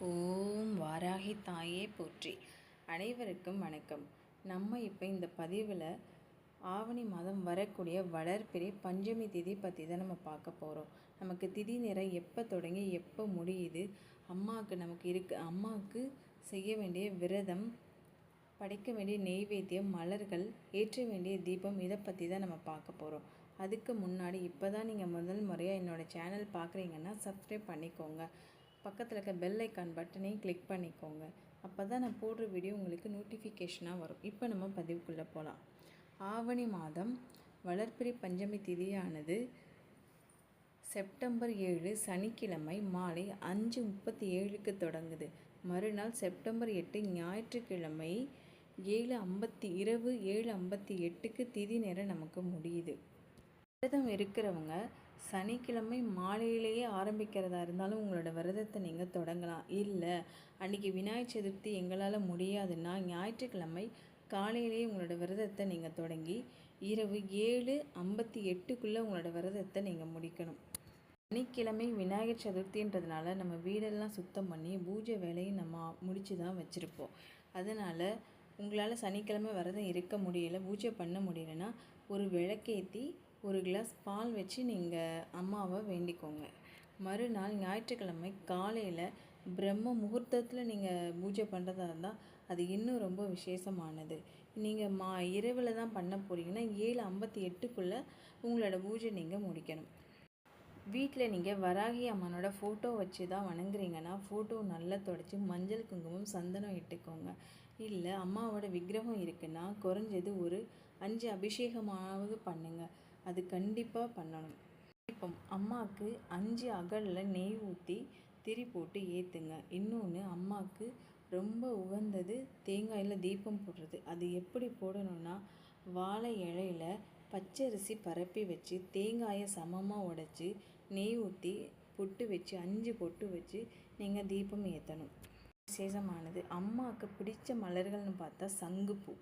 ஓம் வாராகி தாயே போற்றி. அனைவருக்கும் வணக்கம். நம்ம இப்போ இந்த பதிவில் ஆவணி மாதம் வரக்கூடிய வளர்பிறை பஞ்சமி திதி பற்றி தான் நம்ம பார்க்க போகிறோம். நமக்கு திதி நேரம் எப்போ தொடங்கி எப்போ முடியுது, அம்மாவுக்கு செய்ய வேண்டிய விரதம், படைக்க வேண்டிய நெய்வேத்தியம், மலர்கள், ஏற்ற வேண்டிய தீபம், இதை பற்றி தான் நம்ம பார்க்க போகிறோம். அதுக்கு முன்னாடி இப்போ தான் நீங்கள் முதல் முறையாக என்னோடய சேனல் பார்க்குறீங்கன்னா சப்ஸ்கிரைப் பண்ணிக்கோங்க. பக்கத்தில் இருக்க பெல் ஐக்கான் பட்டனையும் கிளிக் பண்ணிக்கோங்க. அப்போ தான் நான் போடுற வீடியோ உங்களுக்கு நோட்டிஃபிகேஷனாக வரும். இப்போ நம்ம பதிவுக்குள்ளே போகலாம். ஆவணி மாதம் வளர்பிறை பஞ்சமி திதியானது செப்டம்பர் 7 சனிக்கிழமை மாலை 5:37க்கு தொடங்குது. மறுநாள் செப்டம்பர் 8 ஞாயிற்றுக்கிழமை இரவு 7:58க்கு திதி நேரம் நமக்கு முடியுது. விரதம் இருக்கிறவங்க சனிக்கிழமை மாலையிலேயே ஆரம்பிக்கிறதா இருந்தாலும் உங்களோட விரதத்தை நீங்கள் தொடங்கலாம். இல்லை அன்றைக்கி விநாயகர் சதுர்த்தி எங்களால் முடியாதுன்னா ஞாயிற்றுக்கிழமை காலையிலேயே உங்களோட விரதத்தை நீங்கள் தொடங்கி இரவு 7:58க்குள்ளே உங்களோட விரதத்தை நீங்கள் முடிக்கணும். சனிக்கிழமை விநாயகர் சதுர்த்தின்றதுனால நம்ம வீடெல்லாம் சுத்தம் பண்ணி பூஜை வேலையை நம்ம முடித்து தான் வச்சுருப்போம். அதனால் உங்களால் சனிக்கிழமை விரதம் இருக்க முடியலை, பூஜை பண்ண முடியலைன்னா ஒரு விளக்கேற்றி ஒரு கிளாஸ் பால் வச்சு நீங்கள் அம்மாவை வேண்டிக்கோங்க. மறுநாள் ஞாயிற்றுக்கிழமை காலையில் பிரம்ம முகூர்த்தத்தில் நீங்கள் பூஜை பண்ணுறதா இருந்தால் அது இன்னும் ரொம்ப விசேஷமானது. நீங்கள் இரவில் தான் பண்ண போகிறீங்கன்னா 7:58க்குள்ளே உங்களோட பூஜை நீங்கள் முடிக்கணும். வீட்டில் நீங்கள் வராகி அம்மனோட ஃபோட்டோ வச்சு தான் வணங்குறீங்கன்னா ஃபோட்டோ நல்லா தொடச்சி மஞ்சள் குங்குமம் சந்தனம் இட்டுக்கோங்க. இல்லை அம்மாவோட விக்கிரகம் இருக்குன்னா குறைஞ்சது ஒரு 5 அபிஷேகமாவது பண்ணுங்கள். அது கண்டிப்பாக பண்ணணும். இப்போ அம்மாவுக்கு 5 அகலில் நெய் ஊற்றி திரி போட்டு ஏற்றுங்க. இன்னொன்று, அம்மாவுக்கு ரொம்ப உகந்தது தேங்காயில் தீபம் போடுறது. அது எப்படி போடணும்னா, வாழை இலையில் பச்சரிசி பரப்பி வச்சு தேங்காயை சமமாக உடைச்சி நெய் ஊற்றி பொட்டு வச்சு 5 பொட்டு வச்சு நீங்கள் தீபம் ஏற்றணும். விசேஷமானது. அம்மாவுக்கு பிடித்த மலர்கள்னு பார்த்தா சங்குப்பூ,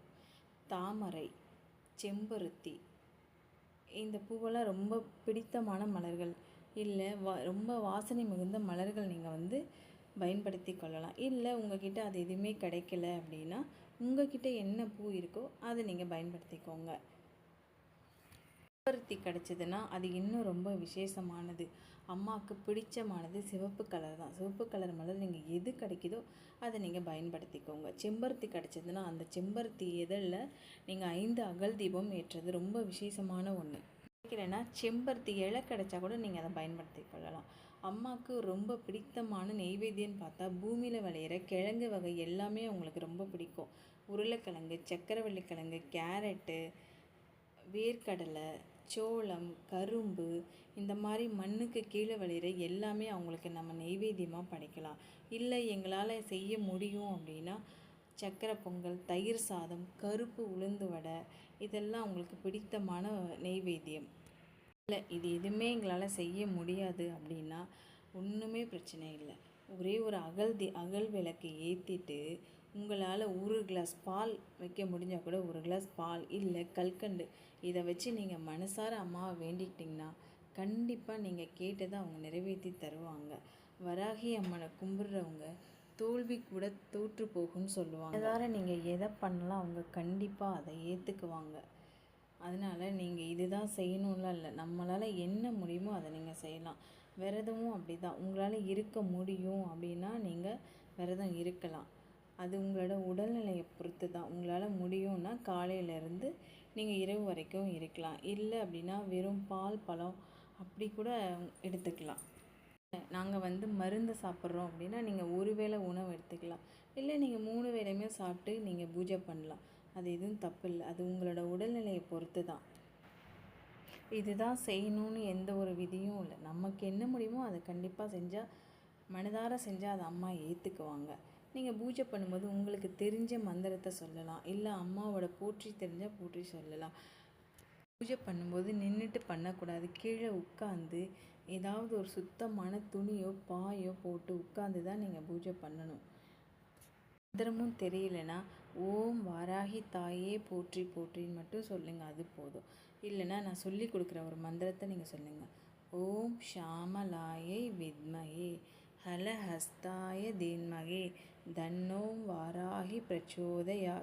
தாமரை, செம்பருத்தி, இந்த பூவெல்லாம் ரொம்ப பிடித்தமான மலர்கள். இல்லை ரொம்ப வாசனை மிகுந்த மலர்கள் நீங்கள் பயன்படுத்தி கொள்ளலாம். இல்லை உங்ககிட்ட அது எதுவுமே கிடைக்கல அப்படின்னா உங்ககிட்ட என்ன பூ இருக்கோ அதை நீங்கள் பயன்படுத்திக்கோங்க. செம்பருத்தி கிடச்சிதுன்னா அது இன்னும் ரொம்ப விசேஷமானது. அம்மாவுக்கு பிடிச்சமானது சிவப்பு கலர் தான். சிவப்பு கலர் மலர் நீங்கள் எது கிடைக்குதோ அதை நீங்கள் பயன்படுத்திக்கோங்க. செம்பருத்தி கிடச்சிதுன்னா அந்த செம்பருத்தி இதழில் நீங்கள் 5 அகல் தீபம் ஏற்றுறது ரொம்ப விசேஷமான ஒன்று. கிடைக்கலைன்னா செம்பருத்தி இலை கிடைச்சா கூட நீங்கள் அதை பயன்படுத்தி கொள்ளலாம். அம்மாவுக்கு ரொம்ப பிடித்தமான நெய்வேத்தியம்னு பார்த்தா பூமியில் விளையிற கிழங்கு வகை எல்லாமே அவங்களுக்கு ரொம்ப பிடிக்கும். உருளைக்கிழங்கு, சக்கரவள்ளி கிழங்கு, கேரட்டு, வேர்க்கடலை, சோளம், கரும்பு, இந்த மாதிரி மண்ணுக்கு கீழே விளையிற எல்லாமே அவங்களுக்கு நம்ம நெய்வேத்தியமாக படைக்கலாம். இல்லை எங்களால் செய்ய முடியும் அப்படின்னா சக்கரை பொங்கல், தயிர் சாதம், கருப்பு உளுந்து வடை, இதெல்லாம் அவங்களுக்கு பிடித்தமான நெய்வேத்தியம். இல்லை இது எதுவுமே எங்களால் செய்ய முடியாது அப்படின்னா ஒன்றுமே பிரச்சனை இல்லை. ஒரே ஒரு அகல் விளக்கு ஏற்றிட்டு உங்களால் ஒரு கிளாஸ் பால் வைக்க முடிஞ்சால் கூட ஒரு கிளாஸ் பால், இல்லை கல்கண்டு, இதை வச்சு நீங்கள் மனசார அம்மாவை வேண்டிக்கிட்டிங்கன்னா கண்டிப்பாக நீங்கள் கேட்டதை அவங்க நிறைவேற்றி தருவாங்க. வராகி அம்மனை கும்பிட்றவங்க தோல்வி கூட தோற்று போகும்னு சொல்லுவாங்க. அதால் நீங்கள் எதை பண்ணலாம் அவங்க கண்டிப்பாக அதை ஏற்றுக்குவாங்க. அதனால் நீங்கள் இதுதான் செய்யணும்லாம் இல்லை, நம்மளால் என்ன முடியுமோ அதை நீங்கள் செய்யலாம். விரதமும் அப்படி தான். உங்களால் இருக்க முடியும் அப்படின்னா நீங்கள் விரதம் இருக்கலாம். அது உங்களோட உடல்நிலையை பொறுத்து தான். உங்களால் முடியும்னா காலையிலேருந்து நீங்கள் இரவு வரைக்கும் இருக்கலாம். இல்லை அப்படின்னா வெறும் பால், பழம் அப்படி கூட எடுத்துக்கலாம். நாங்கள் மருந்து சாப்பிட்றோம் அப்படின்னா நீங்கள் ஒரு வேளை உணவு எடுத்துக்கலாம். இல்லை நீங்கள் 3 வேளையுமே சாப்பிட்டு நீங்கள் பூஜை பண்ணலாம். அது எதுவும் தப்பு இல்லை. அது உங்களோட உடல்நிலையை பொறுத்து தான். இதுதான் செய்யணும்னு எந்த ஒரு விதியும் இல்லை. நமக்கு என்ன முடியுமோ அதை கண்டிப்பாக செஞ்சால், மனதார செஞ்சால் அதை அம்மா ஏற்றுக்குவாங்க. நீங்கள் பூஜை பண்ணும்போது உங்களுக்கு தெரிஞ்ச மந்திரத்தை சொல்லலாம். இல்லை அம்மாவோட போற்றி தெரிஞ்சால் போற்றி சொல்லலாம். பூஜை பண்ணும்போது நின்றுட்டு பண்ணக்கூடாது. கீழே உட்காந்து ஏதாவது ஒரு சுத்தமான துணியோ பாயோ போட்டு உட்காந்து தான் நீங்கள் பூஜை பண்ணணும். மந்திரமும் தெரியலனா ஓம் வாராகி தாயே போற்றி போற்றின்னு மட்டும் சொல்லுங்கள், அது போதும். இல்லைன்னா நான் சொல்லி கொடுக்குற ஒரு மந்திரத்தை நீங்கள் சொல்லுங்கள். ஓம் ஷாமலாயை வித்மயே ஹலஹஸ்தாய தீன்மகே தன்னோ வாராகி பிரச்சோதயா.